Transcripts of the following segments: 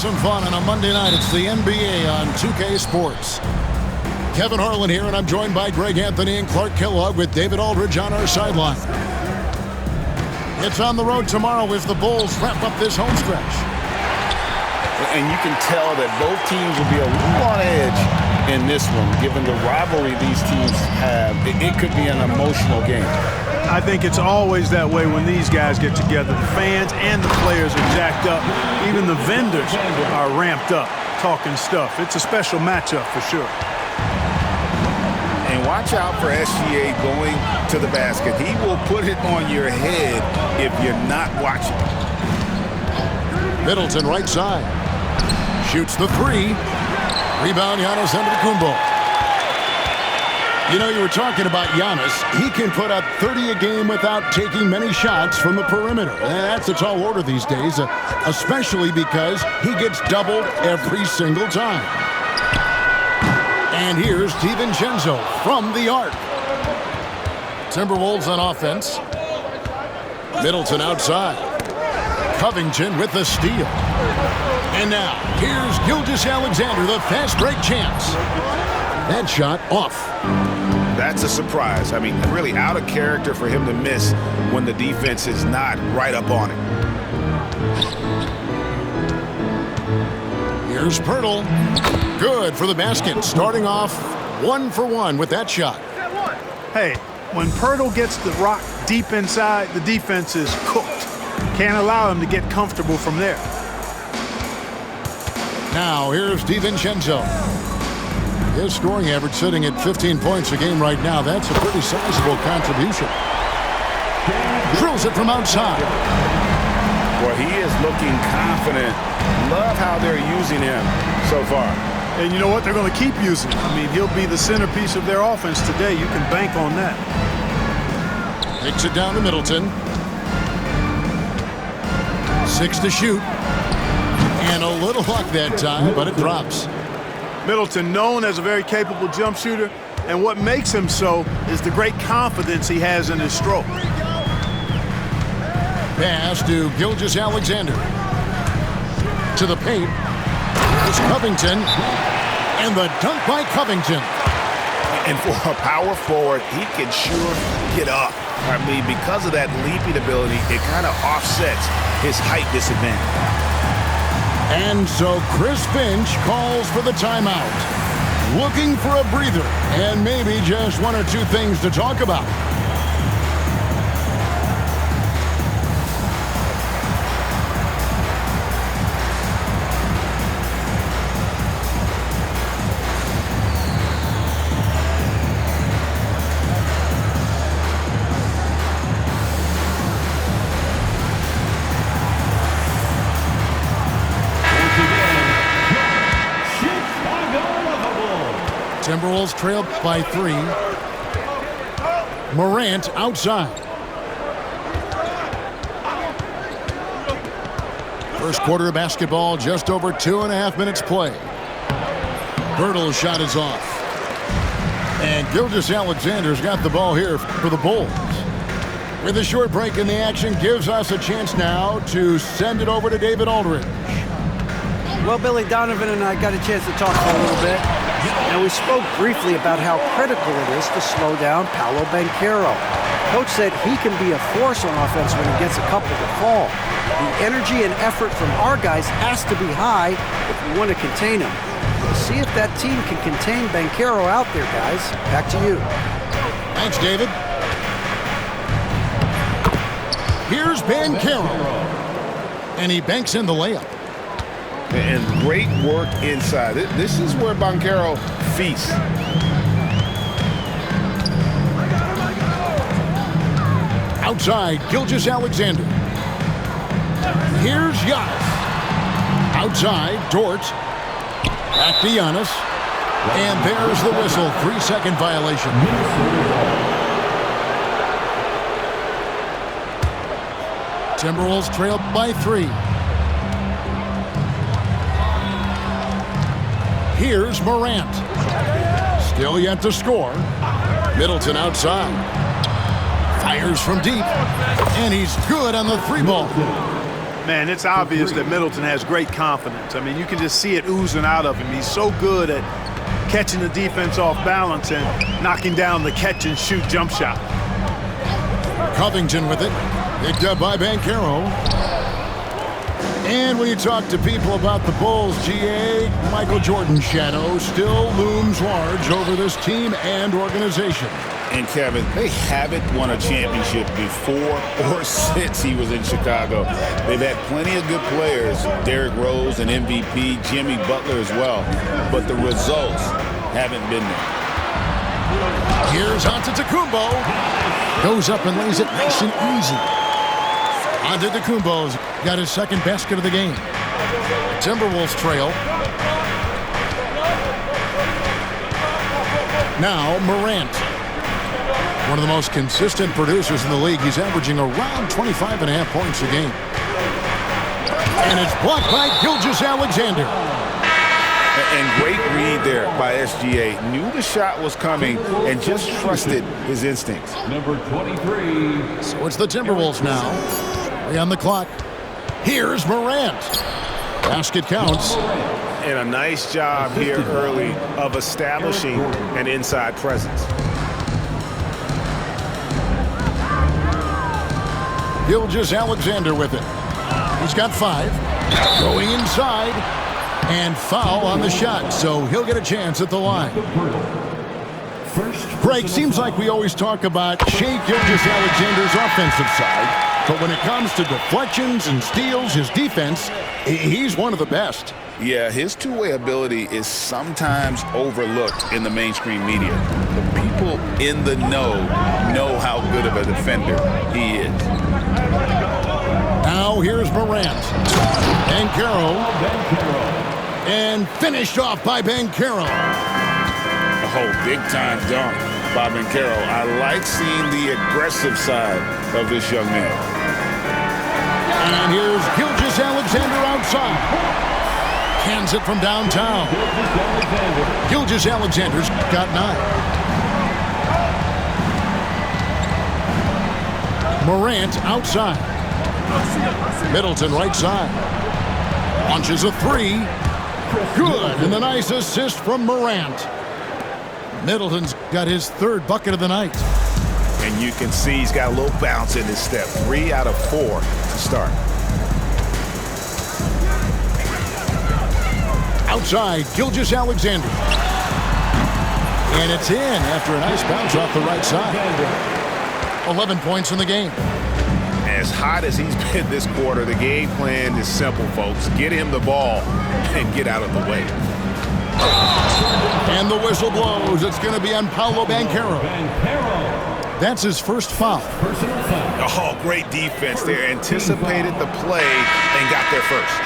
some fun on a Monday night. It's the NBA on 2K Sports. Kevin Harlan here, and I'm joined by Greg Anthony and Clark Kellogg with David Aldridge on our sideline. It's on the road tomorrow as the Bulls wrap up this home stretch. And you can tell that both teams will be a little on edge in this one, given the rivalry these teams have. It could be an emotional game. I think it's always that way when these guys get together. The fans and the players are jacked up. Even the vendors are ramped up, talking stuff. It's a special matchup for sure. And watch out for SGA going to the basket. He will put it on your head if you're not watching. Middleton right side. Shoots the three. Rebound, Giannis Antetokounmpo. You know, you were talking about Giannis. He can put up 30 a game without taking many shots from the perimeter. And that's a tall order these days, especially because he gets doubled every single time. And here's DiVincenzo from the arc. Timberwolves on offense. Middleton outside. Covington with the steal. And now, here's Gilgeous-Alexander, the fast break chance. That shot off. That's a surprise. I mean, really out of character for him to miss when the defense is not right up on it. Here's Pirtle. Good for the basket. Starting off 1 for 1 with that shot. Hey, when Pirtle gets the rock deep inside, the defense is cooked. Can't allow him to get comfortable from there. Now, here's DiVincenzo. His scoring average sitting at 15 points a game right now. That's a pretty sizable contribution. Drills it from outside. Well, he is looking confident. Love how they're using him so far. And you know what? They're going to keep using him. I mean, he'll be the centerpiece of their offense today. You can bank on that. Takes it down to Middleton. 6 to shoot. And a little luck that time, but it drops. Middleton, known as a very capable jump shooter, and what makes him so is the great confidence he has in his stroke. Pass to Gilgeous-Alexander. To the paint. It's Covington. And the dunk by Covington. And for a power forward, he can sure get up. I mean, because of that leaping ability, it kind of offsets his height disadvantage. And so Chris Finch calls for the timeout. Looking for a breather and maybe just 1 or 2 things to talk about. Timberwolves trail by 3. Morant outside. First quarter of basketball, just over 2.5 minutes play. Birtle's shot is off. And Gilgeous-Alexander's got the ball here for the Bulls. With a short break in the action, gives us a chance now to send it over to David Aldridge. Well, Billy, Donovan and I got a chance to talk for a little bit. And we spoke briefly about how critical it is to slow down Paolo Banchero. Coach said he can be a force on offense when he gets a couple to fall. The energy and effort from our guys has to be high if we want to contain him. We'll see if that team can contain Banchero out there, guys. Back to you. Thanks, David. Here's Banchero. And he banks in the layup. And great work inside. This is where Banchero feasts. Outside, Gilgeous-Alexander. Here's Giannis. Outside, Dort. Back to Giannis. And there's the whistle. 3-second violation. Timberwolves trail by 3. Here's Morant. Still yet to score. Middleton outside. Fires from deep. And he's good on the 3 ball. Man, it's obvious that Middleton has great confidence. I mean, you can just see it oozing out of him. He's so good at catching the defense off balance and knocking down the catch-and-shoot jump shot. Covington with it. Picked up by Banchero. And when you talk to people about the Bulls, GA, Michael Jordan's shadow still looms large over this team and organization. And Kevin, they haven't won a championship before or since he was in Chicago. They've had plenty of good players, Derrick Rose, an MVP, Jimmy Butler as well, but the results haven't been there. Here's Antetokounmpo. Goes up and lays it nice and easy. Antetokounmpo's got his second basket of the game. Timberwolves trail. Now Morant. One of the most consistent producers in the league. He's averaging around 25.5 points a game. And it's blocked by Gilgeous-Alexander. And great read there by SGA. Knew the shot was coming and just trusted his instincts. Number 23. So it's the Timberwolves now. 3 on the clock. Here's Morant. Basket counts. And a nice job here early of establishing an inside presence. Gilgeous-Alexander with it. He's got 5. Going inside. And foul on the shot, so he'll get a chance at the line. Greg, seems like we always talk about Shai Gilgeous-Alexander's offensive side, but when it comes to deflections and steals, his defense, he's one of the best. Yeah, his two-way ability is sometimes overlooked in the mainstream media. The people in the know how good of a defender he is. Now here's Morant. Banchero. And finished off by Banchero. Oh, big-time dunk by Banchero. I like seeing the aggressive side of this young man. And here's Gilgeous-Alexander outside. Hands it from downtown. Gilgeous-Alexander's got 9. Morant outside. Middleton right side. Launches a 3. Good, and a nice assist from Morant. Middleton's got his 3rd bucket of the night. And you can see he's got a little bounce in his step. 3 out of 4 to start. Outside, Gilgeous-Alexander. And it's in after a nice bounce off the right side. 11 points in the game. As hot as he's been this quarter, the game plan is simple, folks. Get him the ball and get out of the way. And the whistle blows. It's going to be on Paolo Banchero. That's his first foul. Oh, great defense there. Anticipated the play and got there first.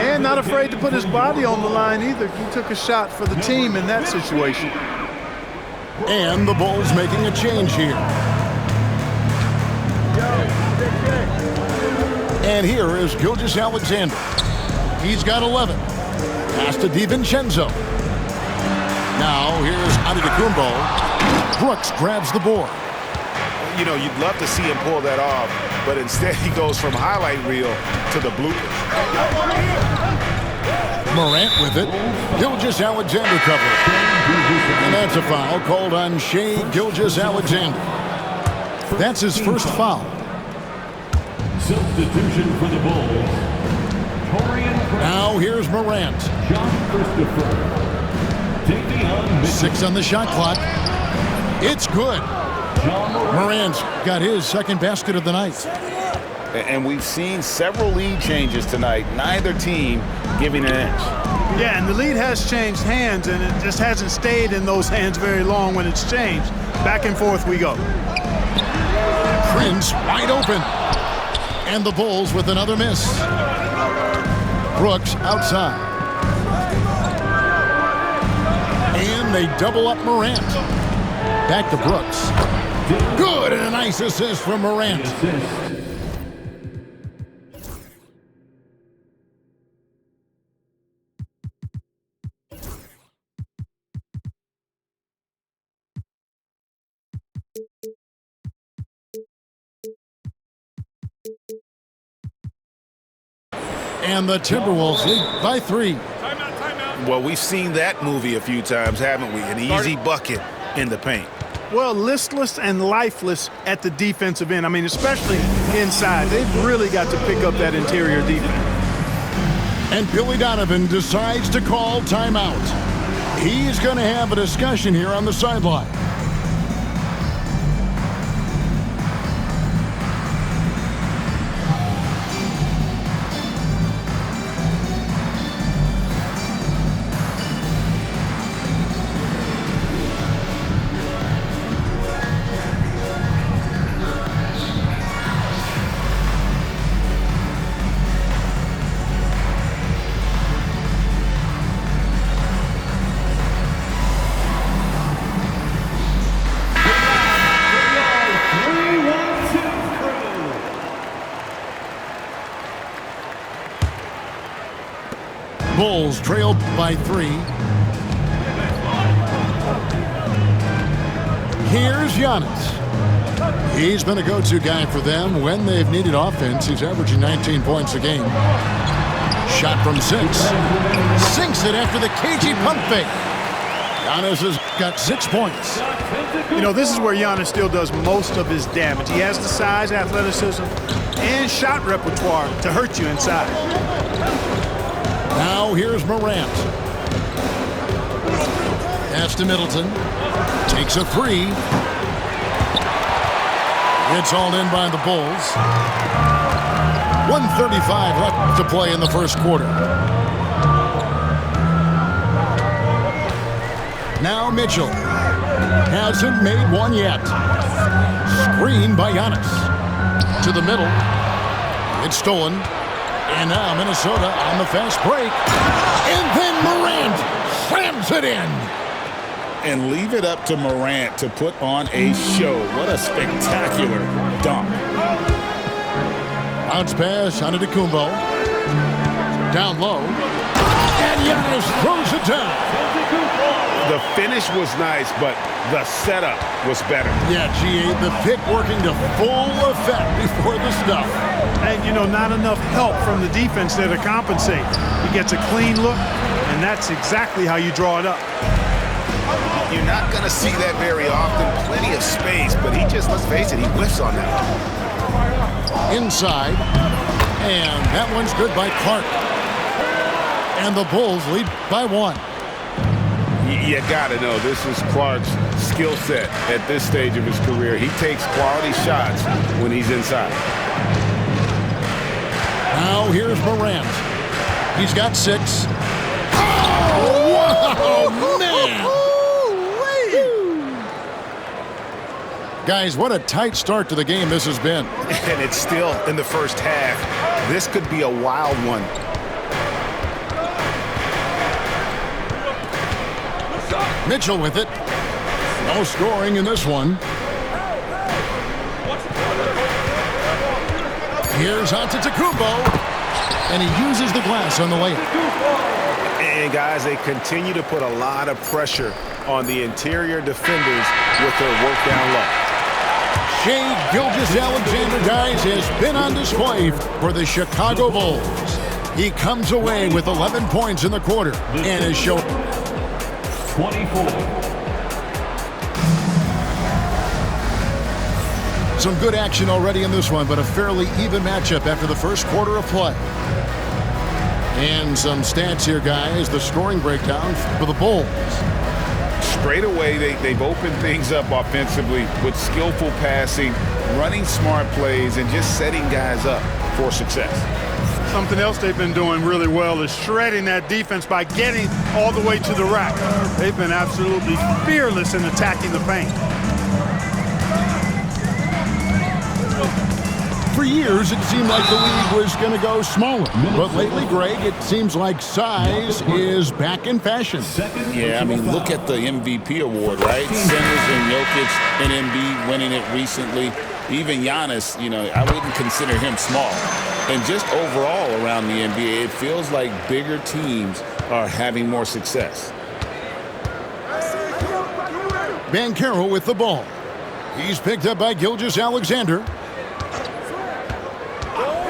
And not afraid to put his body on the line either. He took a shot for the team in that situation. And the Bulls making a change here. And here is Gilgeous-Alexander. He's got 11. Pass to DiVincenzo. Now here's Antetokounmpo. Brooks grabs the board. You know, you'd love to see him pull that off, but instead he goes from highlight reel to the bloopers. Morant with it. Gilgeous-Alexander cover. And that's a foul called on Shai Gilgeous-Alexander. That's his first foul. Substitution for the Bulls. Now here's Morant. John Christopher. 6 on the shot clock. It's good. Morant's got his second basket of the night. And we've seen several lead changes tonight. Neither team giving an inch. Yeah, and the lead has changed hands, and it just hasn't stayed in those hands very long when it's changed. Back and forth we go. Prince wide open. And the Bulls with another miss. Brooks outside. And they double up Morant. Back to Brooks. Good, and a nice assist from Morant. And the Timberwolves lead by 3. Well, we've seen that movie a few times, haven't we? An easy bucket in the paint. Well, listless and lifeless at the defensive end. I mean, especially inside. They've really got to pick up that interior defense. And Billy Donovan decides to call timeout. He's going to have a discussion here on the sideline. Bulls trailed by 3. Here's Giannis. He's been a go-to guy for them when they've needed offense. He's averaging 19 points a game. Shot from 6. Sinks it after the cagey pump fake. Giannis has got 6 points. You know, this is where Giannis still does most of his damage. He has the size, athleticism, and shot repertoire to hurt you inside. Now here's Morant. Pass to Middleton. Takes a 3. It's all in by the Bulls. 1:35 left to play in the first quarter. Now Mitchell. Hasn't made one yet. Screen by Giannis. To the middle. It's stolen. And now Minnesota on the fast break. And then Morant slams it in. And leave it up to Morant to put on a show. What a spectacular dunk. Bounce pass, Hanedan Ligi. Down low. And Giannis throws it down. The finish was nice, but the setup was better. Yeah, GA, the pick working to full effect before the stuff. And, you know, not enough help from the defense there to compensate. He gets a clean look, and that's exactly how you draw it up. You're not going to see that very often. Plenty of space, but he just, let's face it, he whiffs on that. Inside. And that one's good by Clark. And the Bulls lead by 1. You got to know, this is Clark's skill set at this stage of his career. He takes quality shots when he's inside. Now here's Morant. He's got 6. Oh, wow, man! Guys, what a tight start to the game this has been. And it's still in the first half. This could be a wild one. Mitchell with it. No scoring in this one. Here's Antetokounmpo. And he uses the glass on the layup. And guys, they continue to put a lot of pressure on the interior defenders with their work down low. Shai Gilgeous-Alexander, guys, has been on display for the Chicago Bulls. He comes away with 11 points in the quarter and is shown 24. some good action already in this one, but a fairly even matchup after the first quarter of play. And some stats here, guys. The scoring breakdown for the Bulls. Straight away, they've opened things up offensively with skillful passing, running smart plays, and just setting guys up for success. Something else they've been doing really well is shredding that defense by getting all the way to the rack. They've been absolutely fearless in attacking the paint. For years, it seemed like the league was going to go smaller. But lately, Greg, it seems like size is back in fashion. Yeah, I mean, look at the MVP award, right? Simmons and Jokic and Embiid winning it recently. Even Giannis, you know, I wouldn't consider him small. And just overall around the NBA, it feels like bigger teams are having more success. Banchero with the ball. He's picked up by Gilgeous-Alexander.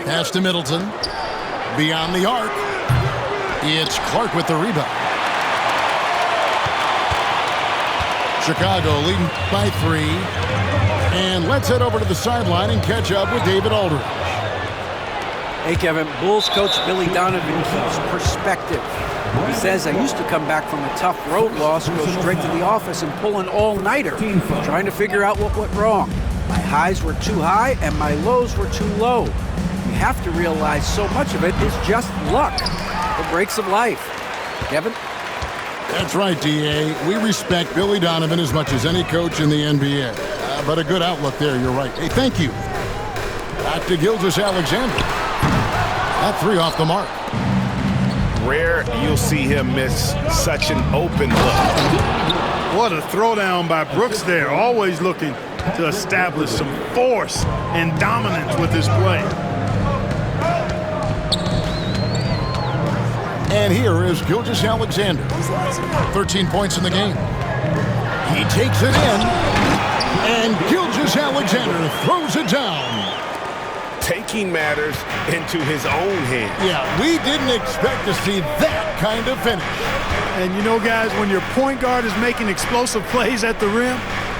Pass to Middleton. Beyond the arc. It's Clark with the rebound. Chicago leading by 3. And let's head over to the sideline and catch up with David Aldridge. Hey, Kevin, Bulls coach Billy Donovan keeps perspective. He says, I used to come back from a tough road loss, go straight to the office and pull an all-nighter, trying to figure out what went wrong. My highs were too high and my lows were too low. You have to realize so much of it is just luck, the breaks of life. Kevin? That's right, D.A. We respect Billy Donovan as much as any coach in the NBA. But a good outlook there, you're right. Hey, thank you. Back to Gilgeous-Alexander. That 3 off the mark. Rare you'll see him miss such an open look. What a throwdown by Brooks there. Always looking to establish some force and dominance with his play. And here is Gilgeous-Alexander. 13 points in the game. He takes it in. And Gilgeous-Alexander throws it down. Taking matters into his own hands. Yeah, we didn't expect to see that kind of finish. And you know, guys, when your point guard is making explosive plays at the rim,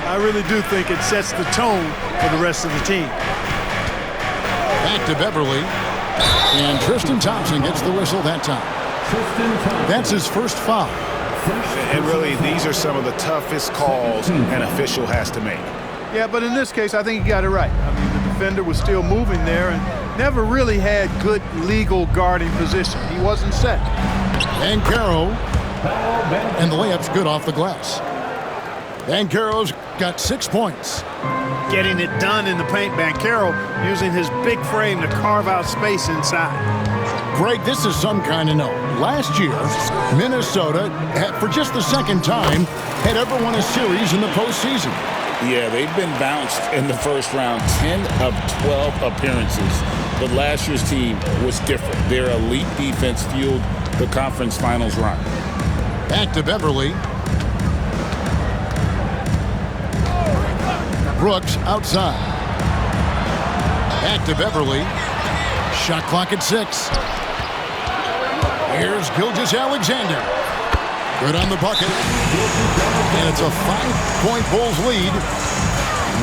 I really do think it sets the tone for the rest of the team. Back to Beverly. And Tristan Thompson gets the whistle that time. That's his first foul. And really, these are some of the toughest calls an official has to make. Yeah, but in this case, I think he got it right. I mean, the defender was still moving there and never really had good legal guarding position. He wasn't set. Banchero. And the layup's good off the glass. Banchero's got 6 points. Getting it done in the paint, Banchero using his big frame to carve out space inside. Greg, this is some kind of note. Last year, Minnesota, for just the second time, had ever won a series in the postseason. Yeah, they've been bounced in the first round, 10 of 12 appearances. But last year's team was different. Their elite defense fueled the conference finals run. Back to Beverly. Brooks outside. Back to Beverly. Shot clock at 6. Here's Gilgeous-Alexander. Good on the bucket. And it's a 5-point Bulls lead.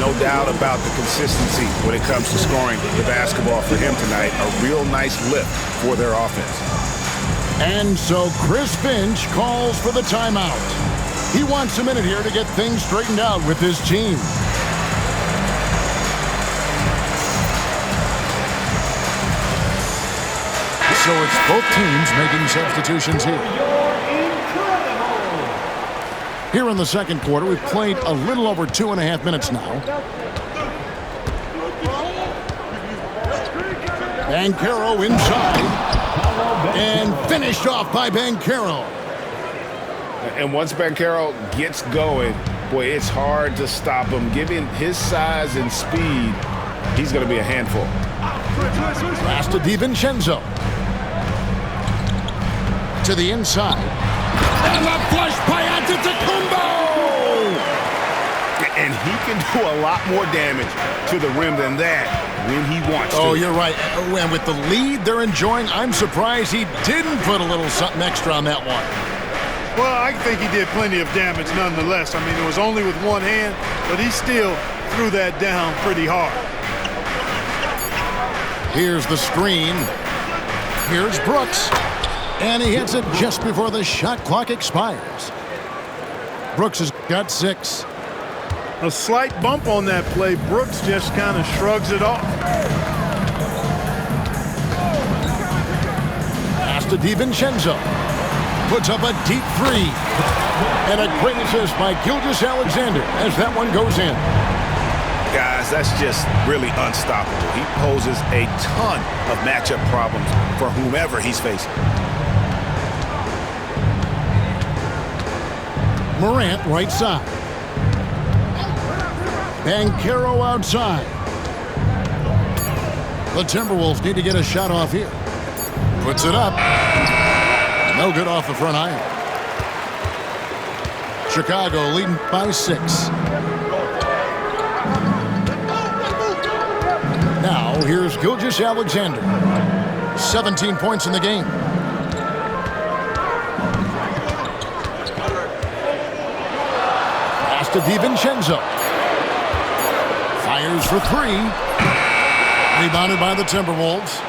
No doubt about the consistency when it comes to scoring the basketball for him tonight. A real nice lift for their offense. And so Chris Finch calls for the timeout. He wants a minute here to get things straightened out with his team. So it's both teams making substitutions here. Here in the second quarter, we've played a little over 2.5 minutes now. Banchero inside. And finished off by Banchero. And once Banchero gets going, boy, it's hard to stop him. Given his size and speed, he's going to be a handful. Pass to DiVincenzo. To the inside. And the flush by Antetokounmpo! And he can do a lot more damage to the rim than that when he wants to. Oh, you're right. And with the lead they're enjoying, I'm surprised he didn't put a little something extra on that one. Well, I think he did plenty of damage nonetheless. I mean, it was only with one hand, but he still threw that down pretty hard. Here's the screen. Here's Brooks. And he hits it just before the shot clock expires. Brooks has got 6. A slight bump on that play. Brooks just kind of shrugs it off. Pass to DiVincenzo. Puts up a deep 3. And a great assist by Gilgeous-Alexander as that one goes in. Guys, that's just really unstoppable. He poses a ton of matchup problems for whomever he's facing. Morant right side. Banchero outside. The Timberwolves need to get a shot off here. Puts it up. No good off the front iron. Chicago leading by 6. Now here's Gilgeous-Alexander. 17 points in the game. Pass to DiVincenzo. Fires for three. Rebounded by the Timberwolves.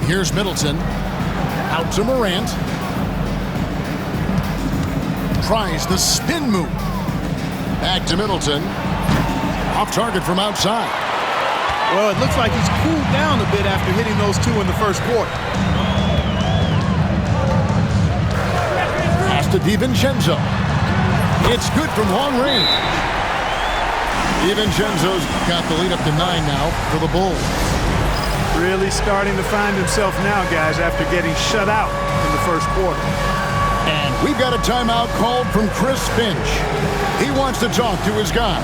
Here's Middleton. Out to Morant. Tries the spin move. Back to Middleton. Off target from outside. Well, it looks like he's cooled down a bit after hitting those two in the first quarter. Pass to DiVincenzo. It's good from long range. DiVincenzo's got the lead up to 9 now for the Bulls. Really starting to find himself now, guys, after getting shut out in the first quarter. And we've got a timeout called from Chris Finch. He wants to talk to his guys.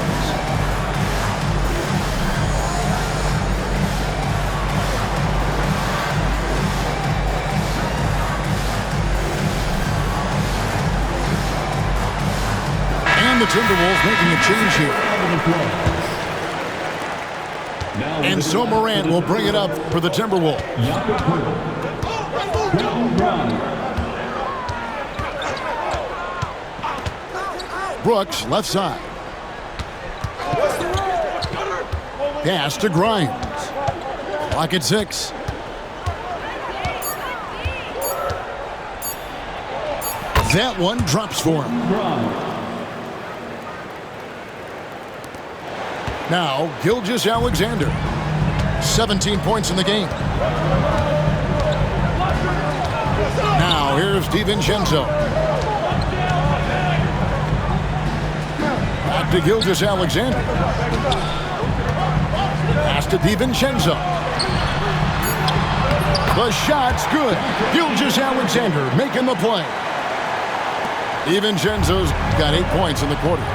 And the Timberwolves making a change here. And so Morant will bring it up for the Timberwolves. Brooks, left side. Pass to Grimes. Clock at 6. That one drops for him. Now, Gilgeous-Alexander. 17 points in the game. Now, here's DiVincenzo. Back to Gilgeous-Alexander. Pass to DiVincenzo. The shot's good. Gilgeous-Alexander making the play. DiVincenzo's got 8 points in the quarter.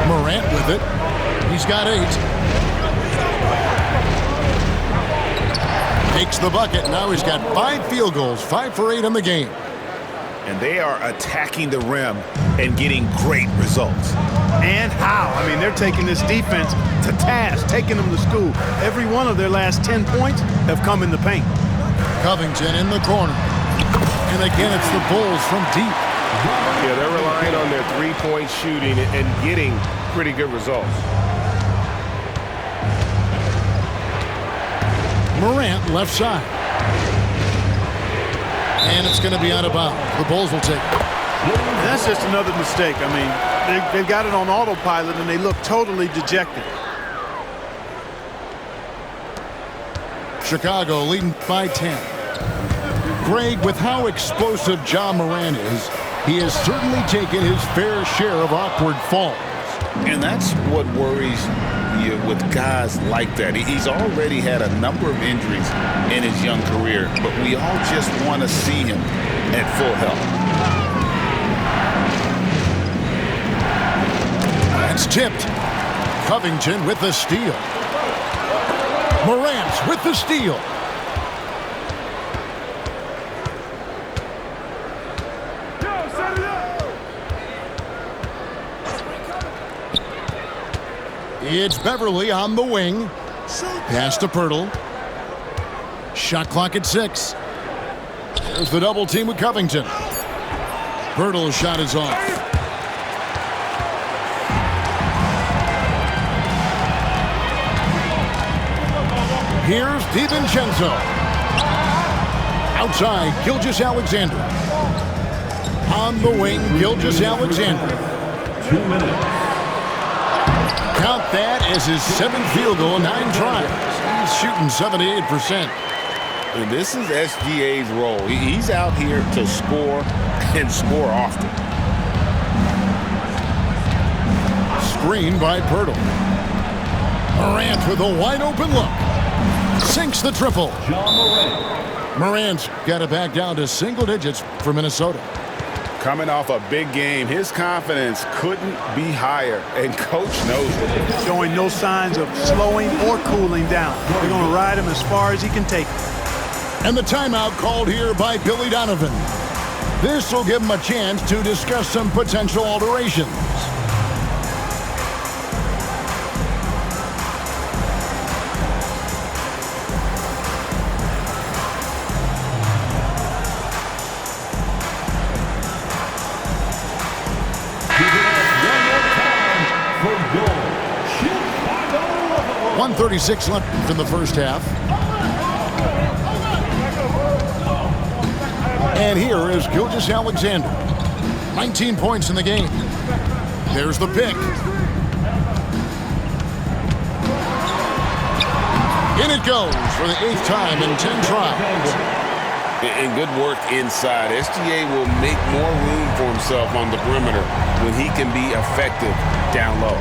Morant with it. He's got 8. Takes the bucket. Now he's got 5 field goals. 5 for 8 in the game. And they are attacking the rim and getting great results. And how? I mean, they're taking this defense to task, taking them to school. Every one of their last 10 points have come in the paint. Covington in the corner. And again, it's the Bulls from deep. Yeah, they're relying on their three-point shooting and getting pretty good results. Morant left side. And it's going to be out of bounds. The Bulls will take it. That's just another mistake. I mean, they've got it on autopilot, and they look totally dejected. Chicago leading by 10. Greg, with how explosive Ja Morant is, he has certainly taken his fair share of awkward falls. And that's what worries you with guys like that. He's already had a number of injuries in his young career, but we all just want to see him at full health. That's tipped. Covington with the steal. Morant with the steal. It's Beverly on the wing. Pass to Pirtle. Shot clock at 6. There's the double team with Covington. Pirtle's shot is off. Here's DiVincenzo. Outside, Gilgeous-Alexander. On the wing, Gilgeous-Alexander. 2 minutes. Count that as his 7th field goal in 9 tries. He's shooting 78%. And this is SGA's role. He's out here to score and score often. Screen by Pirtle. Morant with a wide open look. Sinks the triple. Morant's got it back down to single digits for Minnesota. Coming off a big game, his confidence couldn't be higher, and Coach knows it. Showing no signs of slowing or cooling down. They're going to ride him as far as he can take him. And the timeout called here by Billy Donovan. This will give him a chance to discuss some potential alterations. 1:36 left in the first half. And here is Gilgeous-Alexander. 19 points in the game. There's the pick. In it goes for the 8th time in 10 tries. And good work inside. SGA will make more room for himself on the perimeter when he can be effective down low.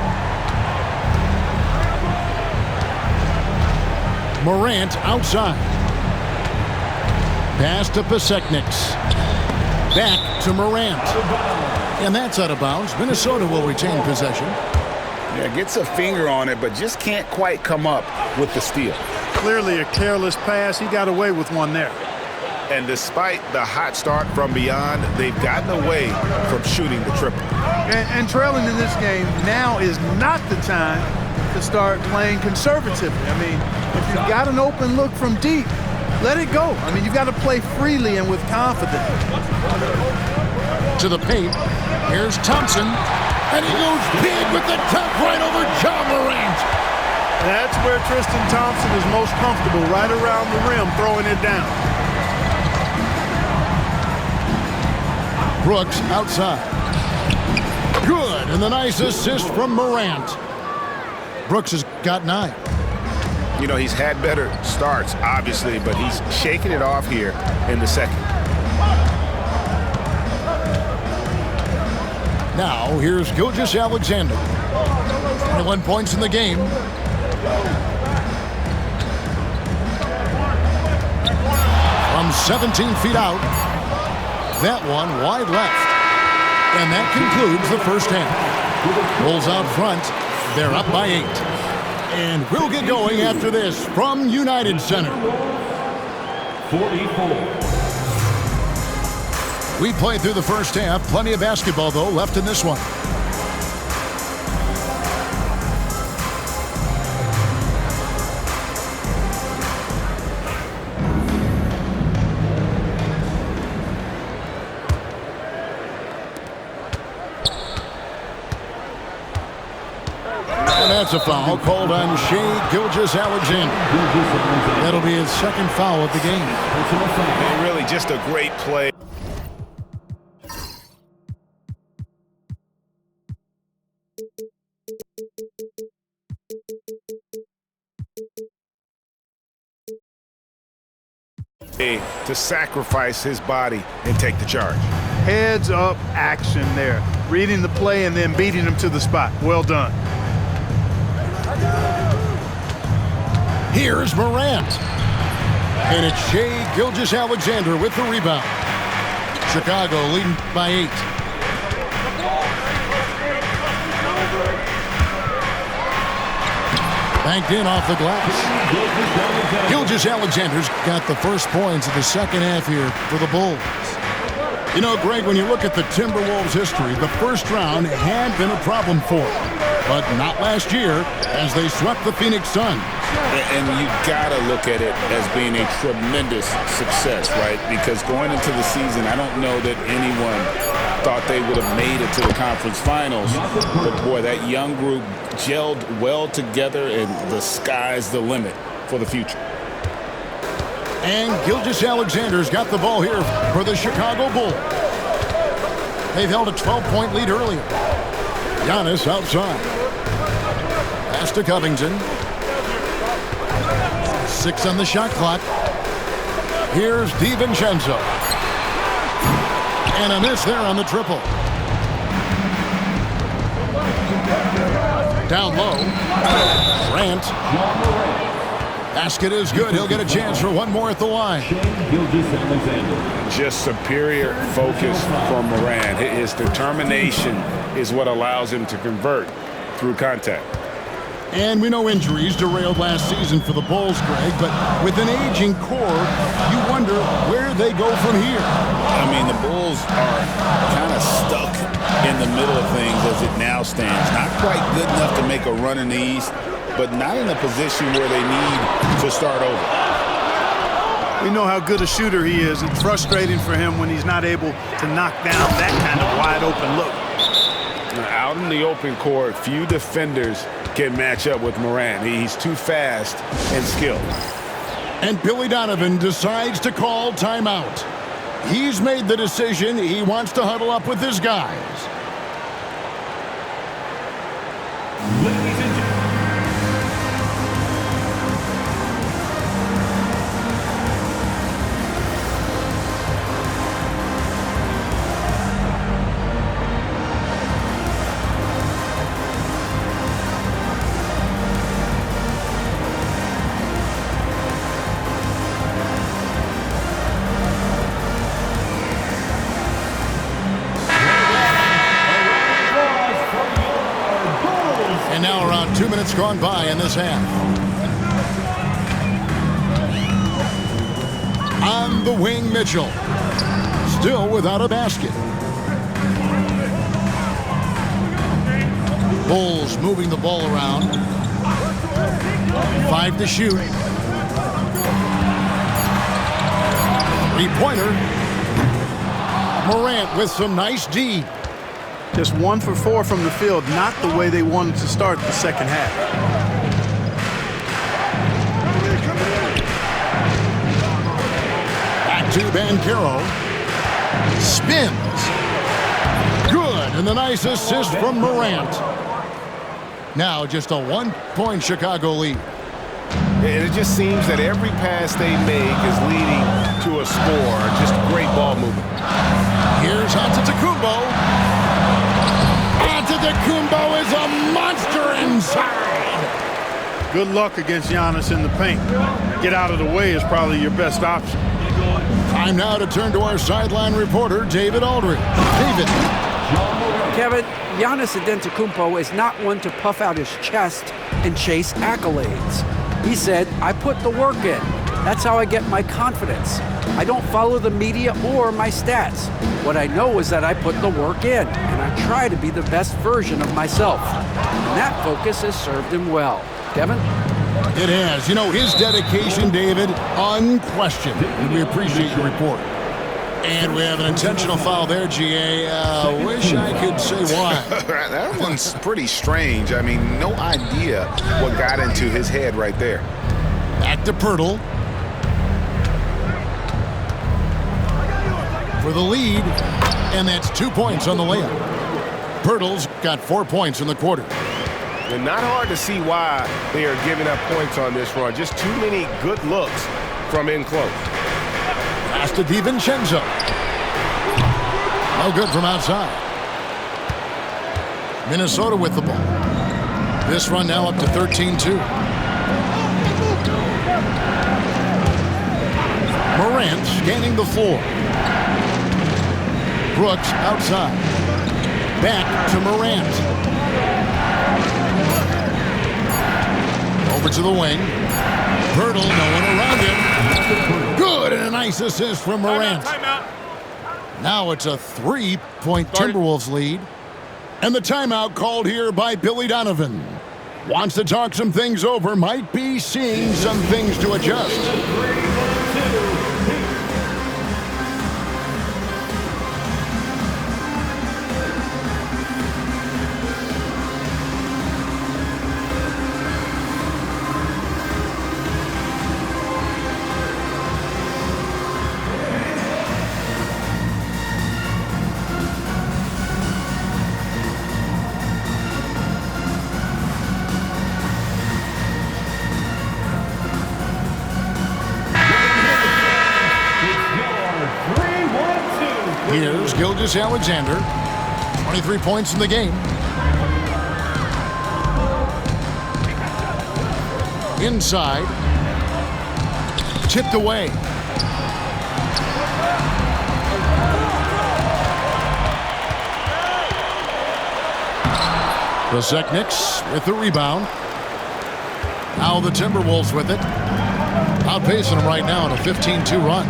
Morant outside. Pass to Pasechniks. Back to Morant. And that's out of bounds. Minnesota will retain possession. Yeah, gets a finger on it, but just can't quite come up with the steal. Clearly a careless pass. He got away with one there. And despite the hot start from beyond, they've gotten away from shooting the triple. And trailing in this game now is not the time to start playing conservatively. I mean, if you've got an open look from deep, let it go. I mean, you've got to play freely and with confidence. To the paint. Here's Thompson. And he goes big with the top right over John Morant. That's where Tristan Thompson is most comfortable, right around the rim, throwing it down. Brooks outside. Good. And the nice assist from Morant. Brooks has got 9. You know, he's had better starts, obviously, but he's shaking it off here in the second. Now, here's Gilgeous-Alexander. 21 points in the game. From 17 feet out. That one wide left. And that concludes the first half. Bulls out front. They're up by 8. And we'll get going after this from United Center. 44. We played through the first half. Plenty of basketball, though, left in this one. And that's a foul called on Shai Gilgeous-Alexander. That'll be his second foul of the game. And really just a great play. To sacrifice his body and take the charge. Heads up action there. Reading the play and then beating him to the spot. Well done. Here's Morant. And it's Shai Gilgeous-Alexander with the rebound. Chicago leading by 8. Banked in off the glass. Gilgeous-Alexander's got the first points of the second half here for the Bulls. You know, Greg, when you look at the Timberwolves' history, the first round had been a problem for them. But not last year as they swept the Phoenix Suns. And you got to look at it as being a tremendous success, right? Because going into the season, I don't know that anyone thought they would have made it to the conference finals. But, boy, that young group gelled well together, and the sky's the limit for the future. And Gilgeous-Alexander's got the ball here for the Chicago Bulls. They've held a 12-point lead earlier. Giannis outside. Pass to Covington. 6 on the shot clock. Here's DiVincenzo. And a miss there on the triple. Down low. Grant. Basket is good. He'll get a chance for one more at the line. Just superior focus from Morant. His determination is what allows him to convert through contact. And we know injuries derailed last season for the Bulls, Greg, but with an aging core, you wonder where they go from here. I mean, the Bulls are kind of stuck in the middle of things as it now stands. Not quite good enough to make a run in the East, but not in a position where they need to start over. We know how good a shooter he is. It's frustrating for him when he's not able to knock down that kind of wide open look. Out in the open court, few defenders can match up with Morant. He's too fast and skilled. And Billy Donovan decides to call timeout. He's made the decision. He wants to huddle up with his guys. Ladies and gentlemen. And now around 2 minutes gone by in this half. On the wing, Mitchell. Still without a basket. Bulls moving the ball around. 5 to shoot. Three-pointer. Morant with some nice D. Just 1 for 4 from the field, not the way they wanted to start the second half. Back to Banchero. Spins. Good, and the nice assist from Morant. Now just a 1-point Chicago lead. And it just seems that every pass they make is leading to a score. Just great ball movement. Here's Antetokounmpo. Antetokounmpo is a monster inside. Good luck against Giannis in the paint. Get out of the way is probably your best option. Time now to turn to our sideline reporter, David Aldridge. David. Kevin, Giannis Antetokounmpo is not one to puff out his chest and chase accolades. He said, I put the work in. That's how I get my confidence. I don't follow the media or my stats. What I know is that I put the work in, and I try to be the best version of myself. And that focus has served him well. Kevin? It has. You know, his dedication, David, unquestioned. And we appreciate your report. And we have an intentional foul there, GA. Wish I could say why. That one's pretty strange. I mean, no idea what got into his head right there. Back to Pirtle. For the lead, and that's 2 points on the layup. Pirtle's got 4 points in the quarter. And not hard to see why they are giving up points on this run. Just too many good looks from in close. Pass to DiVincenzo. No good from outside. Minnesota with the ball. This run now up to 13-2. Morant scanning the floor. Brooks outside. Back to Morant. Over to the wing. Pirtle, no one around him. Good, and a nice assist from Morant. Now it's a 3-point Timberwolves lead. And the timeout called here by Billy Donovan. Wants to talk some things over, might be seeing some things to adjust. Here's Gilgeous-Alexander, 23 points in the game. Inside, tipped away. The Zekniks with the rebound. Now the Timberwolves with it. Outpacing them right now in a 15-2 run.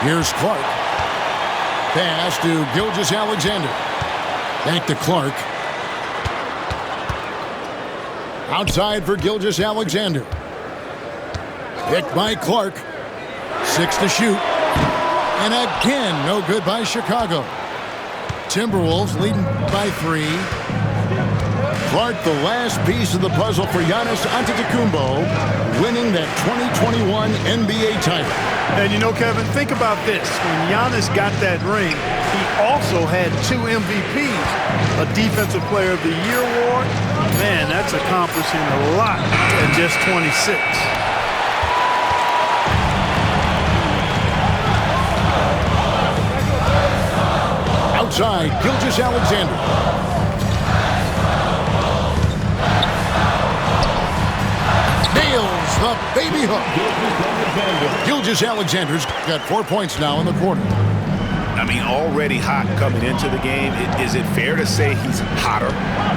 Here's Clark. Pass to Gilgeous-Alexander. Back to Clark. Outside for Gilgeous-Alexander. Picked by Clark. 6 to shoot. And again, no good by Chicago. Timberwolves leading by 3. Clark, the last piece of the puzzle for Giannis Antetokounmpo, winning that 2021 NBA title. And you know, Kevin, think about this. When Giannis got that ring, he also had 2 MVPs, a Defensive Player of the Year award. Man, that's accomplishing a lot at just 26. Outside, Gilgeous-Alexander. Nails the baby hook. Gilgeous-Alexander's got 4 points now in the quarter. I mean, already hot coming into the game. Is it fair to say he's hotter?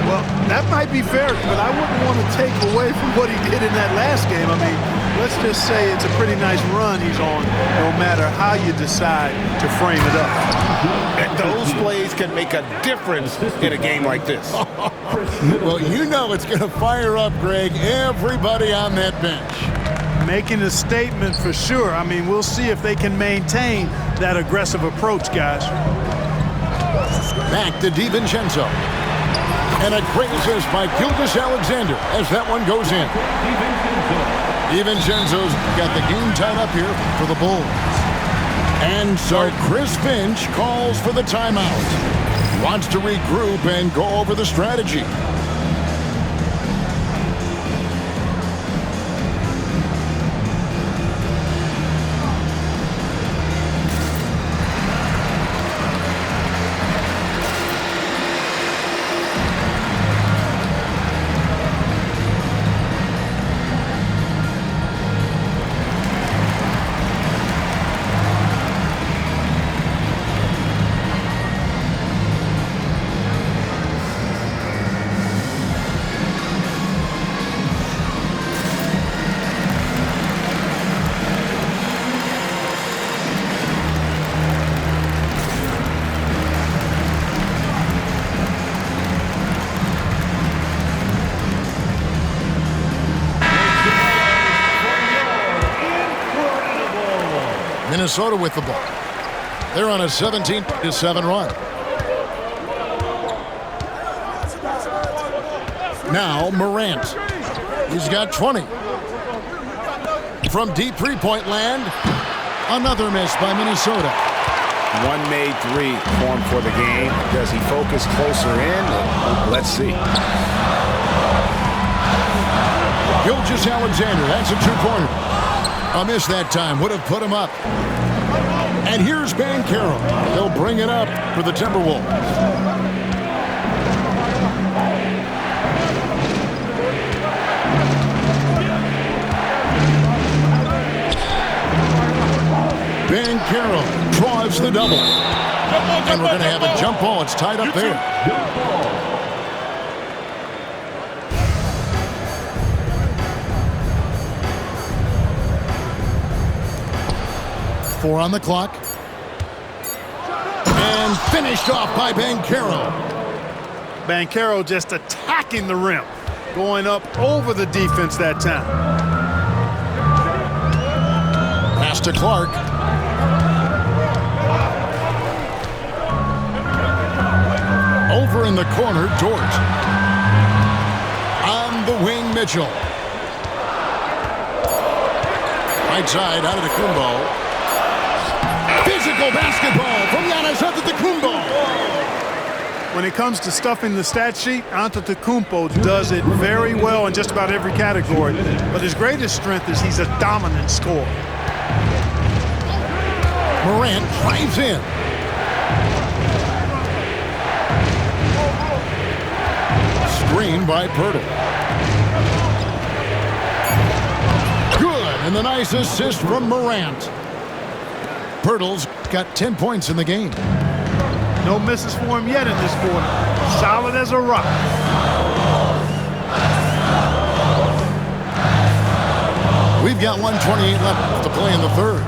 Well, that might be fair, but I wouldn't want to take away from what he did in that last game. I mean, let's just say it's a pretty nice run he's on, no matter how you decide to frame it up. And those plays can make a difference in a game like this. Well, you know it's going to fire up, Greg, everybody on that bench. Making a statement for sure. I mean, we'll see if they can maintain that aggressive approach, guys. Back to DiVincenzo. And a great assist by Gilgeous-Alexander as that one goes in. DiVincenzo's got the game tied up here for the Bulls. And so Chris Finch calls for the timeout. Wants to regroup and go over the strategy. Minnesota with the ball. They're on a 17-7 run. Now Morant. He's got 20. From deep three-point land, another miss by Minnesota. One made 3 for him for the game. Does he focus closer in? Let's see. Gilgeous-Alexander, that's a two-pointer. A miss that time, would have put him up. And here's Banchero. They'll bring it up for the Timberwolves. Banchero draws the double. And we're going to have a jump ball. It's tied up there. 4 on the clock. And finished off by Banchero. Banchero just attacking the rim, going up over the defense that time. Pass to Clark. Over in the corner, Dort. On the wing, Mitchell. Right side, out of the Antetokounmpo. Physical basketball from Giannis Antetokounmpo. When it comes to stuffing the stat sheet, Antetokounmpo does it very well in just about every category. But his greatest strength is he's a dominant scorer. Morant drives in. Screen by Pirtle. Good, and the nice assist from Morant. Pirtle's got 10 points in the game. No misses for him yet in this quarter. Solid as a rock. We've got 1:28 left to play in the third.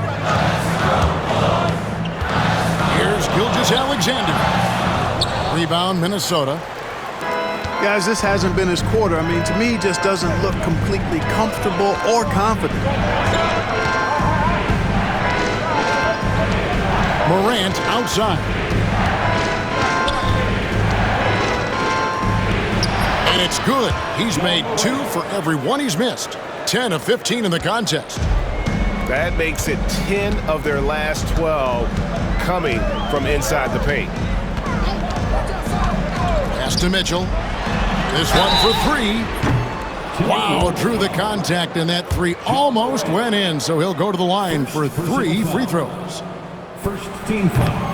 Here's Gilgeous-Alexander. Rebound, Minnesota. Guys, this hasn't been his quarter. I mean, to me, he just doesn't look completely comfortable or confident. Morant outside. And it's good. He's made 2 for every one he's missed. 10 of 15 in the contest. That makes it 10 of their last 12 coming from inside the paint. Pass to Mitchell. This one for 3. Wow, drew the contact, and that 3 almost went in, so he'll go to the line for 3 free throws. First team foul.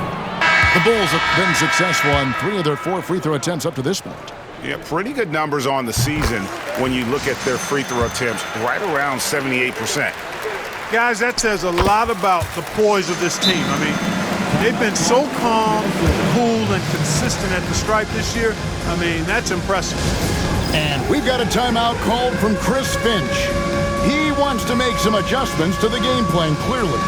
The Bulls have been successful on 3 of their 4 free throw attempts up to this point. Yeah, pretty good numbers on the season when you look at their free throw attempts, right around 78%. Guys, that says a lot about the poise of this team. I mean, they've been so calm, cool, and consistent at the stripe this year. I mean, that's impressive. And we've got a timeout called from Chris Finch. He wants to make some adjustments to the game plan, clearly.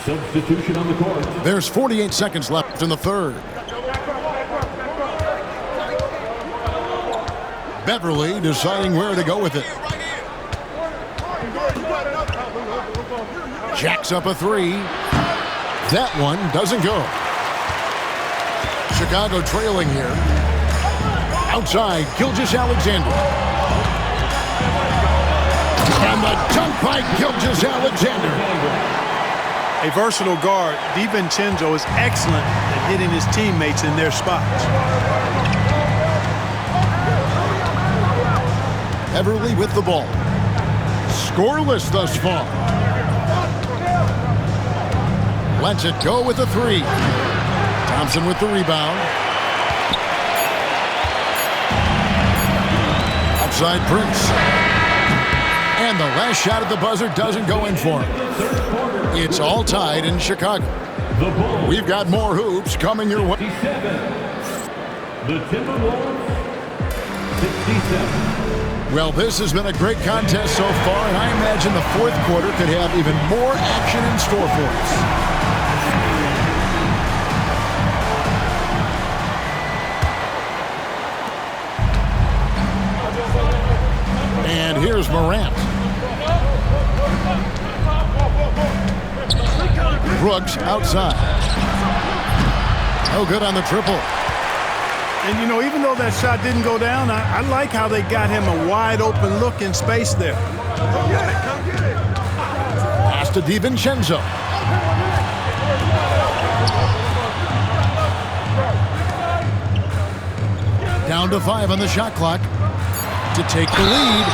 Substitution on the court. There's 48 seconds left in the third. Beverly deciding where to go with it. Jacks up a 3. That one doesn't go. Chicago trailing here. Outside, Gilgeous-Alexander. And the dunk by Gilgeous-Alexander. A versatile guard, DiVincenzo is excellent at hitting his teammates in their spots. Beverly with the ball. Scoreless thus far. Lets it go with a 3. Thompson with the rebound. Outside Prince. And the last shot at the buzzer doesn't go in for him. It's all tied in Chicago. We've got more hoops coming your way. The Timberwolves, 67. Well, this has been a great contest so far, and I imagine the fourth quarter could have even more action in store for us. And here's Morant. Brooks outside. No good on the triple. And, you know, even though that shot didn't go down, I like how they got him a wide open look in space there. Come get it, come get it. Pass to DiVincenzo. Down to 5 on the shot clock to take the lead.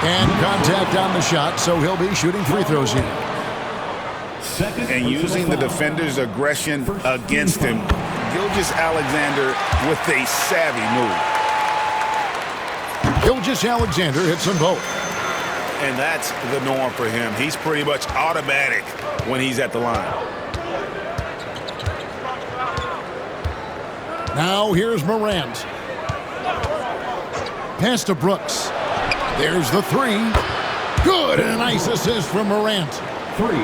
And contact on the shot, so he'll be shooting free throws here. And using the defender's aggression against him, Gilgeous-Alexander with a savvy move. Gilgeous-Alexander hits them both. And that's the norm for him. He's pretty much automatic when he's at the line. Now here's Morant. Pass to Brooks. There's the 3. Good, and a nice assist from Morant. 3.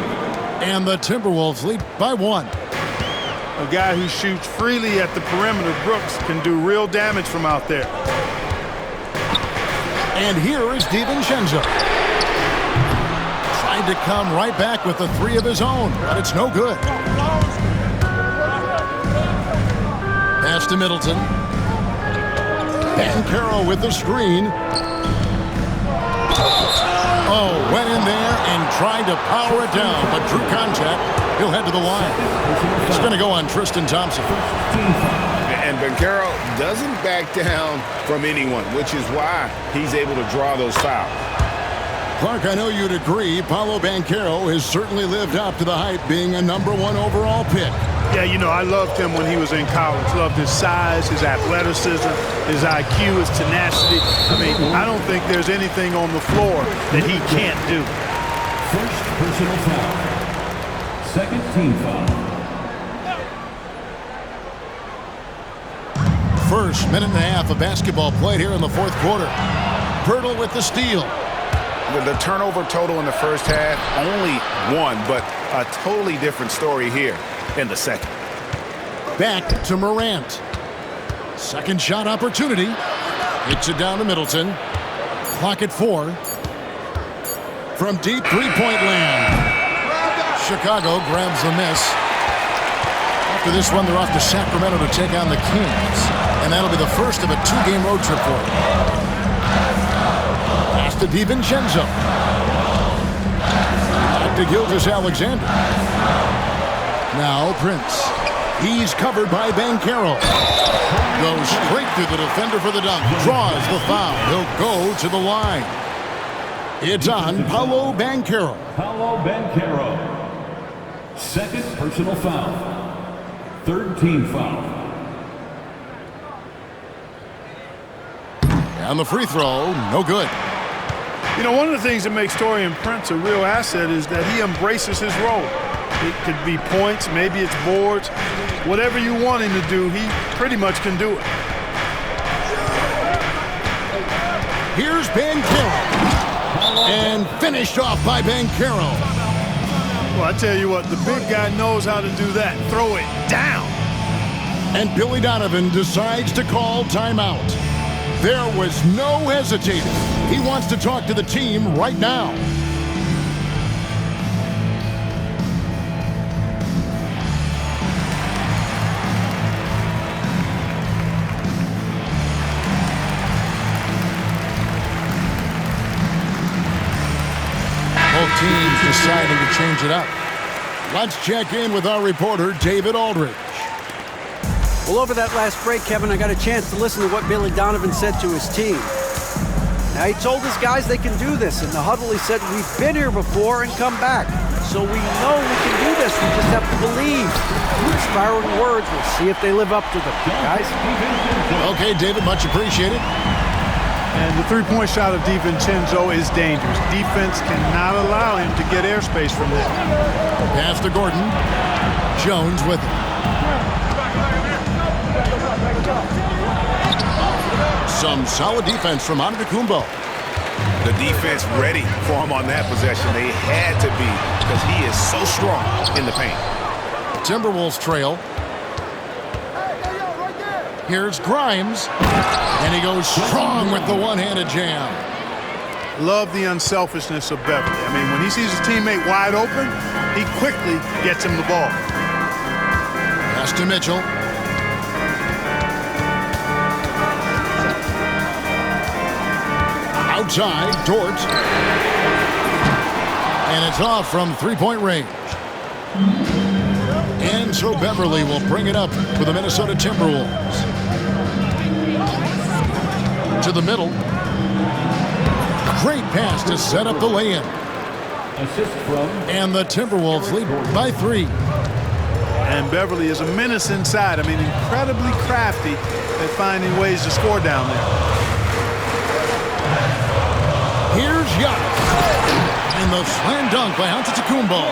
And the Timberwolves lead by 1. A guy who shoots freely at the perimeter, Brooks, can do real damage from out there. And here is DiVincenzo. Tried to come right back with the 3 of his own, but it's no good. Pass to Middleton. Bancaro with the screen. trying to power it down, but drew contact. He'll head to the line. It's going to go on Tristan Thompson. And Banchero doesn't back down from anyone, which is why he's able to draw those fouls. Clark, I know you'd agree, Paolo Banchero has certainly lived up to the hype, being a #1 overall pick. Yeah, you know, I loved him when he was in college. Loved his size, his athleticism, his IQ, his tenacity. I mean, I don't think there's anything on the floor that he can't do. First personal foul. Second team foul. First minute and a half of basketball played here in the fourth quarter. Pirtle with the steal. The turnover total in the first half, only 1, but a totally different story here in the second. Back to Morant. Second shot opportunity. Hits it down to Middleton. Clock at 4. From deep three-point land. Chicago grabs the miss. After this one, they're off to Sacramento to take on the Kings. And that'll be the first of a 2-game road trip for them. Pass to DiVincenzo. Back to Gilgeous-Alexander. Now Prince. He's covered by Banchero. Goes straight through the defender for the dunk. Draws the foul. He'll go to the line. It's on Paolo Banchero. Paolo Banchero. Second personal foul. Third team foul. And the free throw, no good. You know, one of the things that makes Taurean Prince a real asset is that he embraces his role. It could be points, maybe it's boards. Whatever you want him to do, he pretty much can do it. Here's Banchero. And finished off by Banchero. Well, I tell you what, the big guy knows how to do that. Throw it down. And Billy Donovan decides to call timeout. There was no hesitating. He wants to talk to the team right now. Both teams deciding to change it up. Let's check in with our reporter, David Aldridge. Well, over that last break, Kevin, I got a chance to listen to what Billy Donovan said to his team. Now, he told his guys they can do this. In the huddle, he said, we've been here before and come back. So we know we can do this. We just have to believe. Inspiring words. We'll see if they live up to them, guys. Okay, David, much appreciated. And the three-point shot of DiVincenzo is dangerous. Defense cannot allow him to get airspace from there. Pass to Gordon. Jones with it. Some solid defense from Antetokounmpo. The defense ready for him on that possession. They had to be because he is so strong in the paint. Timberwolves trail. Here's Grimes. And he goes strong with the one-handed jam. Love the unselfishness of Beverly. I mean, when he sees his teammate wide open, he quickly gets him the ball. Pass to Mitchell. Outside, Dort. And it's off from three-point range. And so Beverly will bring it up for the Minnesota Timberwolves. To the middle. Great pass to set up the lay-in. Assist from. And the Timberwolves lead by 3. And Beverly is a menace inside. I mean, incredibly crafty at finding ways to score down there. Here's Giannis. And the slam dunk by Antetokounmpo.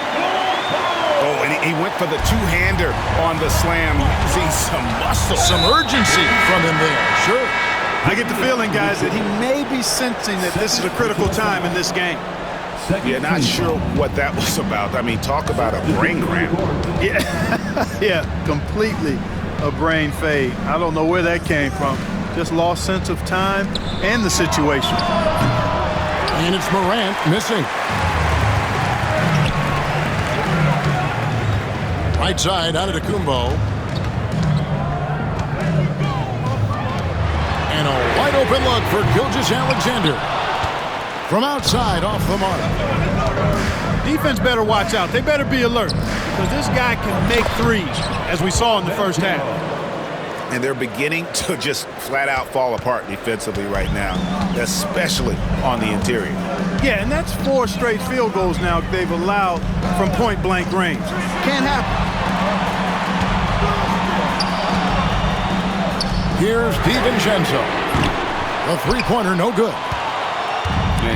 Oh, and he went for the two-hander on the slam. See some muscle. Some urgency from him there. Sure. I get the feeling, guys, that he may be sensing that this is a critical time in this game. Yeah, not sure what that was about. I mean, talk about a brain cramp. Yeah, yeah, completely a brain fade. I don't know where that came from. Just lost sense of time and the situation. And it's Morant missing. Right side, Antetokounmpo. And a wide open look for Gilgeous-Alexander. From outside, off the mark. Defense better watch out. They better be alert because this guy can make threes, as we saw in the first half. And they're beginning to just flat out fall apart defensively right now, especially on the interior. Yeah, and that's 4 straight field goals now they've allowed from point-blank range. Can't happen. Here's DiVincenzo. The three-pointer, no good.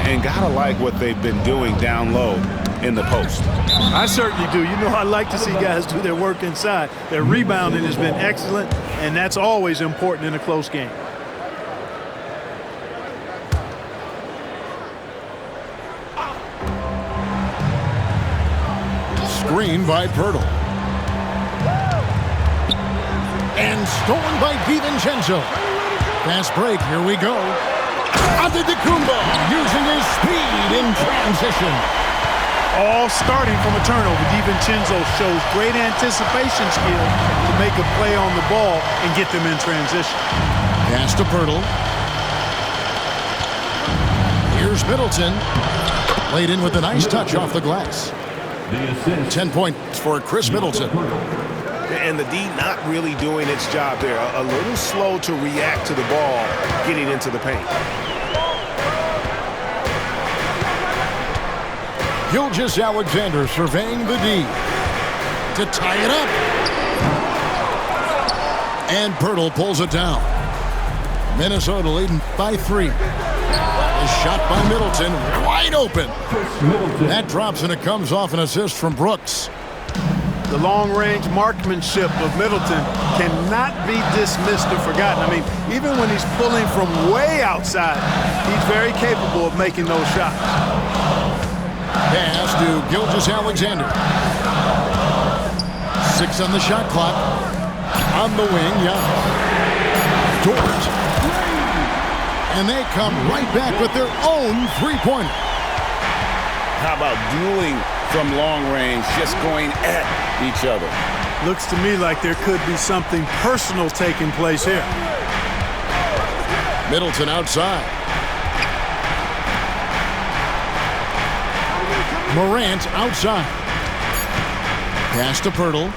And gotta like what they've been doing down low in the post. I certainly do. You know, I like to see guys do their work inside. Their rebounding has been excellent, and that's always important in a close game. Screen by Pirtle. And stolen by DiVincenzo. Fast break, here we go. Antetokounmpo using his speed in transition. All starting from a turnover. DiVincenzo shows great anticipation skill to make a play on the ball and get them in transition. Pass to Pirtle. Here's Middleton. Laid in with a nice touch off the glass. 10 points for Chris Middleton. And the D not really doing its job there. A little slow to react to the ball getting into the paint. Gilgeous-Alexander surveying the D to tie it up. And Pirtle pulls it down. Minnesota leading by 3. A shot by Middleton, wide open. That drops and it comes off an assist from Brooks. The long-range marksmanship of Middleton cannot be dismissed or forgotten. I mean, even when he's pulling from way outside, he's very capable of making those shots. Pass to Gilgeous-Alexander. 6 on the shot clock. On the wing, Giannis. Dort. And they come right back with their own three-pointer. How about dueling from long range, just going at each other? Looks to me like there could be something personal taking place here. Middleton outside. Morant outside. Pass to Pirtle.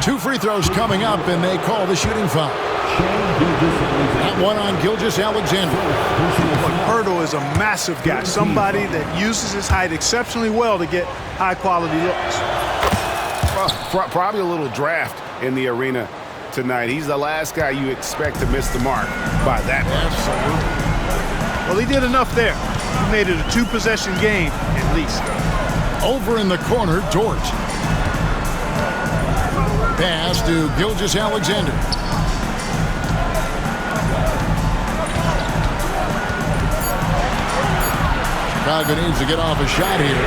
2 free throws coming up, and they call the shooting foul. That one on Gilgeous-Alexander. Pirtle is a massive guy, somebody that uses his height exceptionally well to get high-quality looks. Probably a little draft in the arena tonight. He's the last guy you expect to miss the mark by that much. Well, he did enough there. He made it a 2-possession game, at least. Over in the corner, Dort. Pass to Gilgeous-Alexander. Chicago needs to get off a shot here.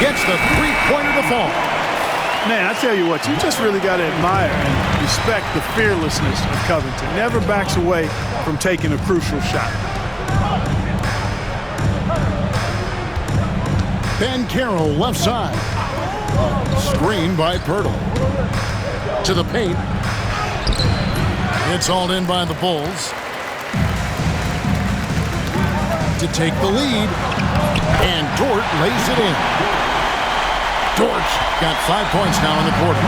Gets the three-pointer to fall. Man, I tell you what, you just really got to admire and respect the fearlessness of Covington. Never backs away from taking a crucial shot. Banchero left side. Screen by Pirtle. To the paint. It's hauled in by the Bulls. To take the lead. And Dort lays it in. Dort's got 5 points now in the quarter.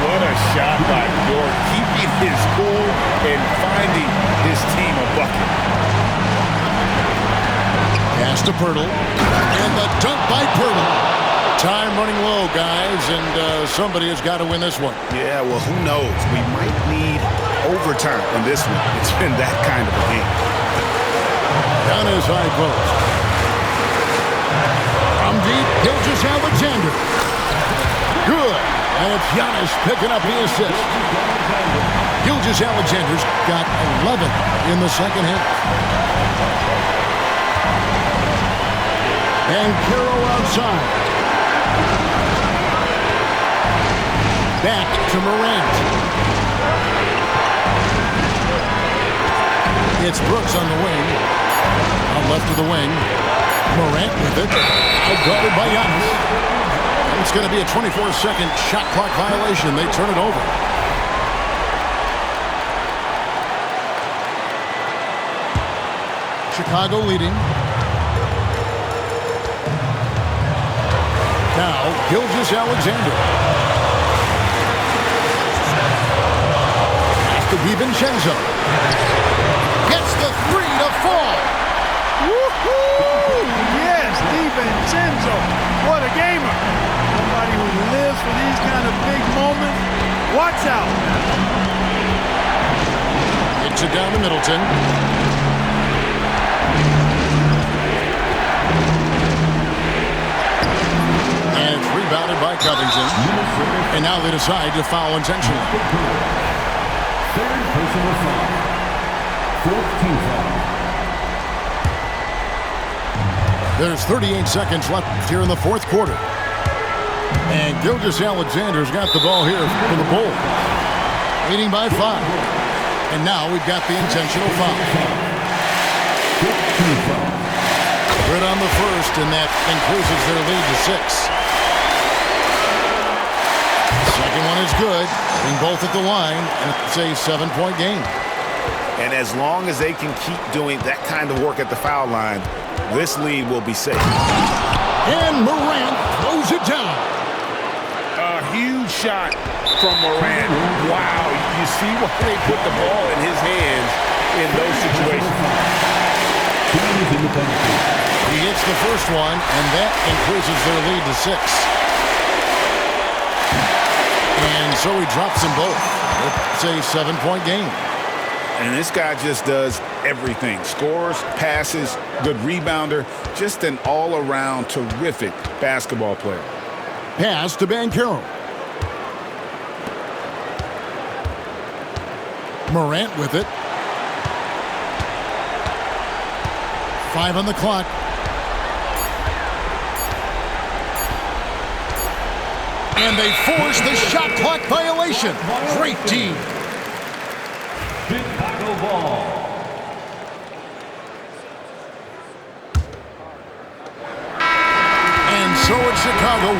What a shot by Dort, keeping his cool and finding his team a bucket. Pass to Pirtle. And the dunk by Pirtle. Time running low, guys, and somebody has got to win this one. Yeah, well, who knows? We might need overtime on this one. It's been that kind of a game. Down his high post. From deep, Gilgeous-Alexander. Good. And it's Giannis picking up the assist. Gilgeous-Alexander's got 11 in the second half. And Banchero outside. Back to Morant. It's Brooks on the wing. On left of the wing. Morant with it. Outguarded by Giannis. And it's going to be a 24-second shot clock violation. They turn it over. Chicago leading. Now, Gilgeous-Alexander. Has to DiVincenzo. Gets the three to fall. Woohoo! Yes, DiVincenzo. What a gamer. Somebody who lives for these kind of big moments. Watch out. Hits it down to Middleton. And it's rebounded by Covington. And now they decide to foul intentionally. Third personal foul. Fourth team foul. There's 38 seconds left here in the fourth quarter. And Gilgeous-Alexander's got the ball here for the Bulls. Leading by 5. And now we've got the intentional foul. Good on the first, and that increases their lead to 6. Second one is good. Being both at the line, and it's a 7-point game. And as long as they can keep doing that kind of work at the foul line, this lead will be safe. And Morant throws it down. A huge shot from Morant. Wow, you see why they put the ball in his hands in those situations. He hits the first one, and that increases their lead to 6. And so he drops them both. It's a 7-point game. And this guy just does everything. Scores, passes, good rebounder. Just an all-around terrific basketball player. Pass to Banchero. Morant with it. 5 on the clock. And they force the shot clock violation. Great team. Chicago ball. And so it's Chicago.